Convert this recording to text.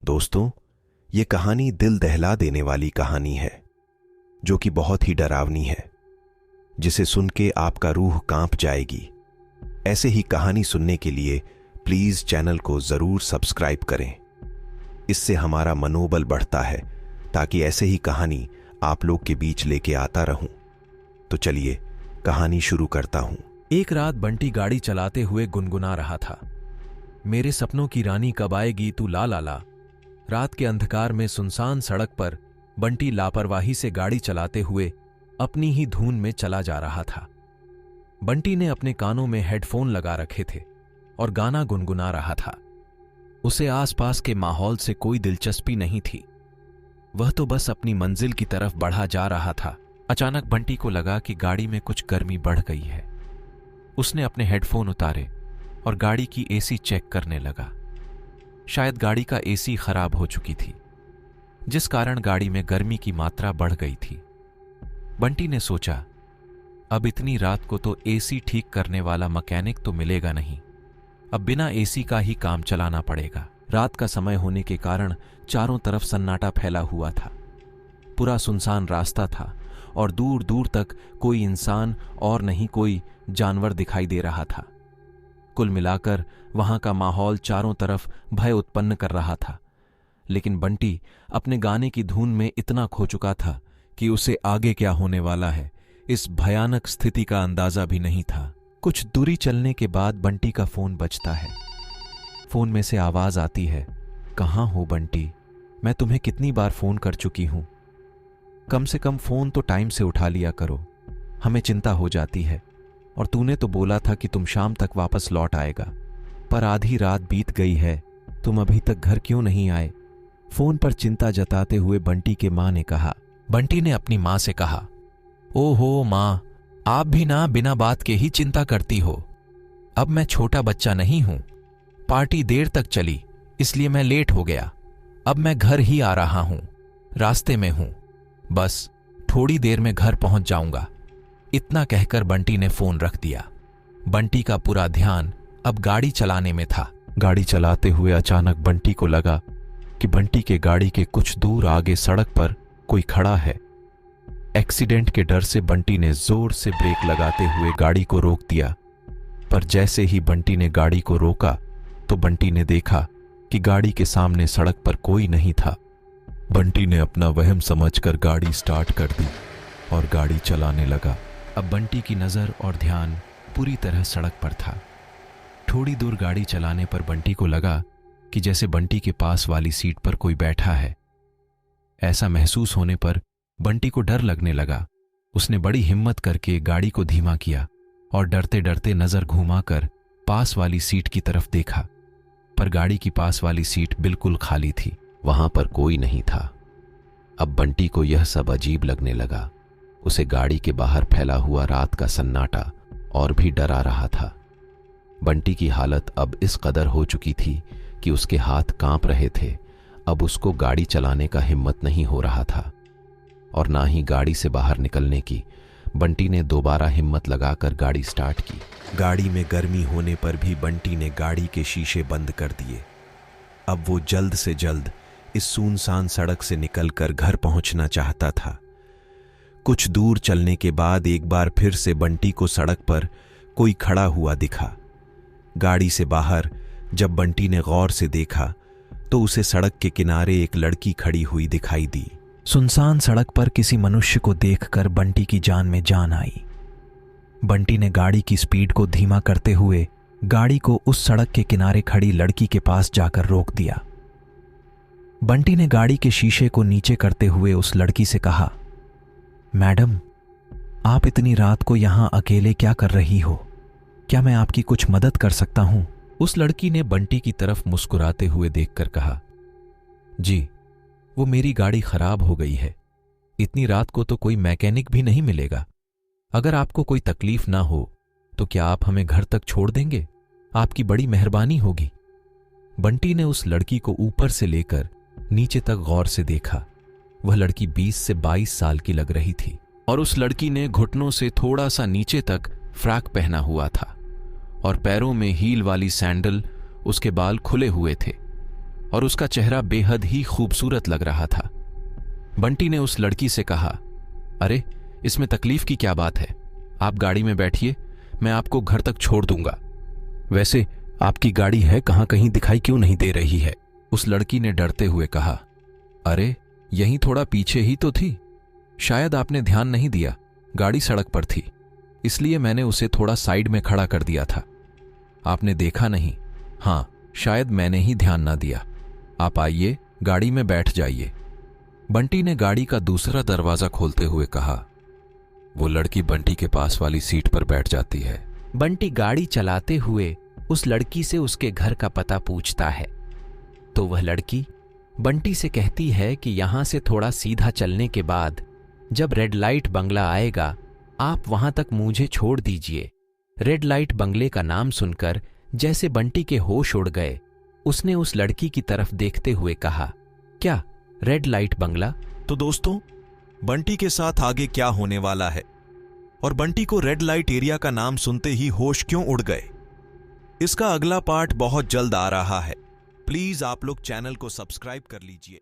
दोस्तों, ये कहानी दिल दहला देने वाली कहानी है, जो कि बहुत ही डरावनी है, जिसे सुन के आपका रूह कांप जाएगी। ऐसे ही कहानी सुनने के लिए प्लीज चैनल को जरूर सब्सक्राइब करें। इससे हमारा मनोबल बढ़ता है ताकि ऐसे ही कहानी आप लोग के बीच लेके आता रहूं। तो चलिए कहानी शुरू करता हूं। एक रात बंटी गाड़ी चलाते हुए गुनगुना रहा था, मेरे सपनों की रानी कब आएगी तू ला ला ला। रात के अंधकार में सुनसान सड़क पर बंटी लापरवाही से गाड़ी चलाते हुए अपनी ही धुन में चला जा रहा था। बंटी ने अपने कानों में हेडफोन लगा रखे थे और गाना गुनगुना रहा था। उसे आसपास के माहौल से कोई दिलचस्पी नहीं थी, वह तो बस अपनी मंजिल की तरफ बढ़ा जा रहा था। अचानक बंटी को लगा कि गाड़ी में कुछ गर्मी बढ़ गई है। उसने अपने हेडफोन उतारे और गाड़ी की एसी चेक करने लगा। शायद गाड़ी का एसी खराब हो चुकी थी, जिस कारण गाड़ी में गर्मी की मात्रा बढ़ गई थी। बंटी ने सोचा, अब इतनी रात को तो एसी ठीक करने वाला मैकेनिक तो मिलेगा नहीं, अब बिना एसी का ही काम चलाना पड़ेगा। रात का समय होने के कारण चारों तरफ सन्नाटा फैला हुआ था। पूरा सुनसान रास्ता था और दूर दूर तक कोई इंसान और नहीं कोई जानवर दिखाई दे रहा था। कुल मिलाकर वहां का माहौल चारों तरफ भय उत्पन्न कर रहा था। लेकिन बंटी अपने गाने की धुन में इतना खो चुका था कि उसे आगे क्या होने वाला है इस भयानक स्थिति का अंदाजा भी नहीं था। कुछ दूरी चलने के बाद बंटी का फोन बजता है। फोन में से आवाज आती है, कहाँ हो बंटी, मैं तुम्हें कितनी बार फोन कर चुकी हूं, कम से कम फोन तो टाइम से उठा लिया करो, हमें चिंता हो जाती है। और तूने तो बोला था कि तुम शाम तक वापस लौट आएगा, पर आधी रात बीत गई है, तुम अभी तक घर क्यों नहीं आए। फोन पर चिंता जताते हुए बंटी के माँ ने कहा। बंटी ने अपनी माँ से कहा, ओहो माँ, आप भी ना बिना बात के ही चिंता करती हो। अब मैं छोटा बच्चा नहीं हूं, पार्टी देर तक चली इसलिए मैं लेट हो गया। अब मैं घर ही आ रहा हूं, रास्ते में हूं, बस थोड़ी देर में घर पहुंच जाऊंगा। इतना कहकर बंटी ने फोन रख दिया। बंटी का पूरा ध्यान अब गाड़ी चलाने में था। गाड़ी चलाते हुए अचानक बंटी को लगा कि बंटी के गाड़ी के कुछ दूर आगे सड़क पर कोई खड़ा है। एक्सीडेंट के डर से बंटी ने जोर से ब्रेक लगाते हुए गाड़ी को रोक दिया, पर जैसे ही बंटी ने गाड़ी को रोका तो बंटी ने देखा कि गाड़ी के सामने सड़क पर कोई नहीं था। बंटी ने अपना वहम समझकर गाड़ी स्टार्ट कर दी और गाड़ी चलाने लगा। अब बंटी की नजर और ध्यान पूरी तरह सड़क पर था। थोड़ी दूर गाड़ी चलाने पर बंटी को लगा कि जैसे बंटी के पास वाली सीट पर कोई बैठा है। ऐसा महसूस होने पर बंटी को डर लगने लगा। उसने बड़ी हिम्मत करके गाड़ी को धीमा किया और डरते डरते नजर घुमाकर पास वाली सीट की तरफ देखा, पर गाड़ी की पास वाली सीट बिल्कुल खाली थी, वहां पर कोई नहीं था। अब बंटी को यह सब अजीब लगने लगा। उसे गाड़ी के बाहर फैला हुआ रात का सन्नाटा और भी डरा रहा था। बंटी की हालत अब इस कदर हो चुकी थी कि उसके हाथ कांप रहे थे। अब उसको गाड़ी चलाने का हिम्मत नहीं हो रहा था और ना ही गाड़ी से बाहर निकलने की। बंटी ने दोबारा हिम्मत लगाकर गाड़ी स्टार्ट की। गाड़ी में गर्मी होने पर भी बंटी ने गाड़ी के शीशे बंद कर दिए। अब वो जल्द से जल्द इस सुनसान सड़क से निकलकर घर पहुंचना चाहता था। कुछ दूर चलने के बाद एक बार फिर से बंटी को सड़क पर कोई खड़ा हुआ दिखा। गाड़ी से बाहर जब बंटी ने गौर से देखा तो उसे सड़क के किनारे एक लड़की खड़ी हुई दिखाई दी। सुनसान सड़क पर किसी मनुष्य को देखकर बंटी की जान में जान आई। बंटी ने गाड़ी की स्पीड को धीमा करते हुए गाड़ी को उस सड़क के किनारे खड़ी लड़की के पास जाकर रोक दिया। बंटी ने गाड़ी के शीशे को नीचे करते हुए उस लड़की से कहा, मैडम, आप इतनी रात को यहां अकेले क्या कर रही हो? क्या मैं आपकी कुछ मदद कर सकता हूं? उस लड़की ने बंटी की तरफ मुस्कुराते हुए देखकर कहा, जी, वो मेरी गाड़ी खराब हो गई है। इतनी रात को तो कोई मैकेनिक भी नहीं मिलेगा। अगर आपको कोई तकलीफ ना हो तो क्या आप हमें घर तक छोड़ देंगे? आपकी बड़ी मेहरबानी होगी। बंटी ने उस लड़की को ऊपर से लेकर नीचे तक गौर से देखा। वह लड़की 20 से 22 साल की लग रही थी और उस लड़की ने घुटनों से थोड़ा सा नीचे तक फ्रॉक पहना हुआ था और पैरों में हील वाली सैंडल, उसके बाल खुले हुए थे। और उसका चेहरा बेहद ही खूबसूरत लग रहा था। बंटी ने उस लड़की से कहा, अरे इसमें तकलीफ की क्या बात है, आप गाड़ी में बैठिए, मैं आपको घर तक छोड़ दूंगा। वैसे आपकी गाड़ी है कहाँ, कहीं दिखाई क्यों नहीं दे रही है? उस लड़की ने डरते हुए कहा, अरे यहीं थोड़ा पीछे ही तो थी, शायद आपने ध्यान नहीं दिया, गाड़ी सड़क पर थी, इसलिए मैंने उसे थोड़ा साइड में खड़ा कर दिया था, आपने देखा नहीं। हाँ, शायद मैंने ही ध्यान ना दिया। आप आइए, गाड़ी में बैठ जाइए। बंटी ने गाड़ी का दूसरा दरवाजा खोलते हुए कहा। वो लड़की बंटी के पास वाली सीट पर बैठ जाती है। बंटी गाड़ी चलाते हुए उस लड़की से उसके घर का पता पूछता है, तो वह लड़की बंटी से कहती है कि यहां से थोड़ा सीधा चलने के बाद जब रेड लाइट बंगला आएगा, आप वहां तक मुझे छोड़ दीजिए। रेड लाइट बंगले का नाम सुनकर जैसे बंटी के होश उड़ गए, उसने उस लड़की की तरफ देखते हुए कहा, क्या रेड लाइट बंगला? तो दोस्तों, बंटी के साथ आगे क्या होने वाला है और बंटी को रेड लाइट एरिया का नाम सुनते ही होश क्यों उड़ गए, इसका अगला पार्ट बहुत जल्द आ रहा है। प्लीज आप लोग चैनल को सब्सक्राइब कर लीजिए।